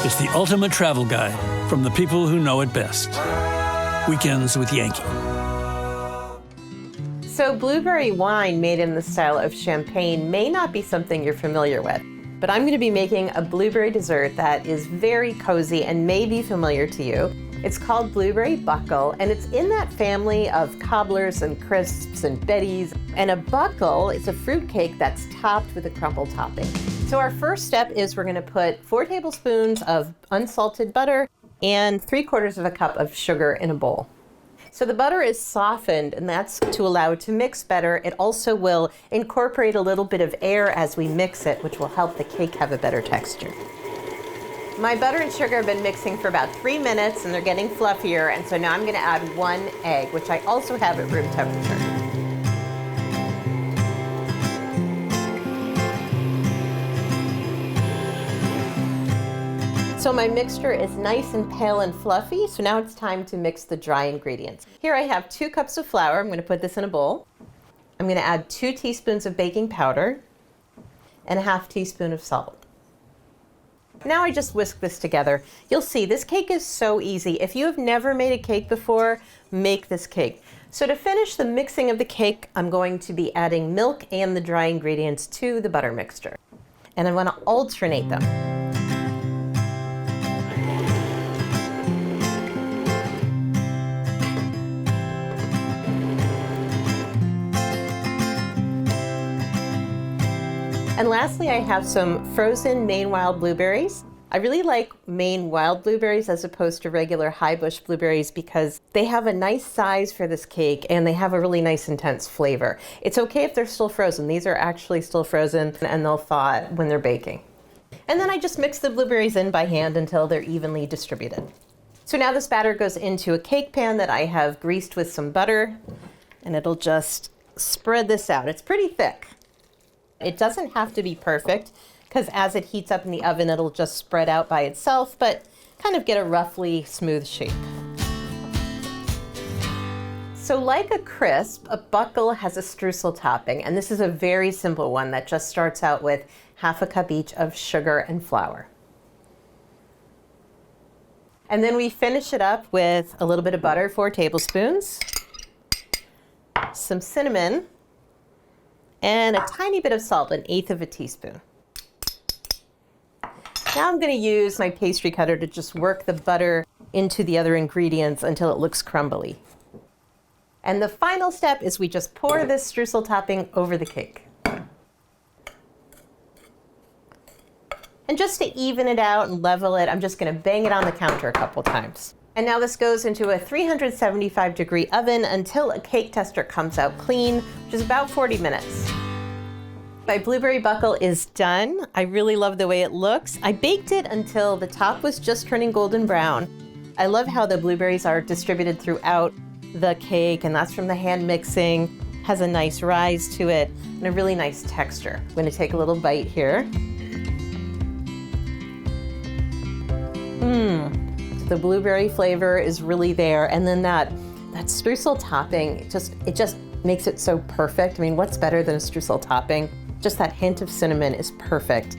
is the ultimate travel guide from the people who know it best. Weekends with Yankee. So blueberry wine made in the style of champagne may not be something you're familiar with, but I'm going to be making a blueberry dessert that is very cozy and may be familiar to you. It's called blueberry buckle, and it's in that family of cobblers and crisps and betties. And a buckle is a fruit cake that's topped with a crumble topping. So our first step is we're going to put 4 tablespoons of unsalted butter and 3/4 of a cup of sugar in a bowl. So the butter is softened, and that's to allow it to mix better. It also will incorporate a little bit of air as we mix it, which will help the cake have a better texture. My butter and sugar have been mixing for about 3 minutes, and they're getting fluffier, and so now I'm going to add 1 egg, which I also have at room temperature. So my mixture is nice and pale and fluffy, so now it's time to mix the dry ingredients. Here I have 2 cups of flour. I'm going to put this in a bowl. I'm going to add 2 teaspoons of baking powder and a 1/2 teaspoon of salt. Now I just whisk this together. You'll see this cake is so easy. If you have never made a cake before, make this cake. So to finish the mixing of the cake, I'm going to be adding milk and the dry ingredients to the butter mixture. And I want to alternate them. And lastly, I have some frozen Maine wild blueberries. I really like Maine wild blueberries as opposed to regular high bush blueberries because they have a nice size for this cake and they have a really nice intense flavor. It's okay if they're still frozen. These are actually still frozen and they'll thaw when they're baking. And then I just mix the blueberries in by hand until they're evenly distributed. So now this batter goes into a cake pan that I have greased with some butter, and it'll just spread this out. It's pretty thick. It doesn't have to be perfect because as it heats up in the oven, it'll just spread out by itself, but kind of get a roughly smooth shape. So like a crisp, a buckle has a streusel topping, and this is a very simple one that just starts out with 1/2 cup each of sugar and flour. And then we finish it up with a little bit of butter, 4 tablespoons, some cinnamon, and a tiny bit of salt, 1/8 of a teaspoon. Now I'm going to use my pastry cutter to just work the butter into the other ingredients until it looks crumbly. And the final step is we just pour this streusel topping over the cake. And just to even it out and level it, I'm just going to bang it on the counter a couple times. And now this goes into a 375-degree oven until a cake tester comes out clean, which is about 40 minutes. My blueberry buckle is done. I really love the way it looks. I baked it until the top was just turning golden brown. I love how the blueberries are distributed throughout the cake, and that's from the hand mixing. Has a nice rise to it and a really nice texture. I'm going to take a little bite here. The blueberry flavor is really there, and then that streusel topping, it just makes it so perfect. I mean, what's better than a streusel topping? Just that hint of cinnamon is perfect.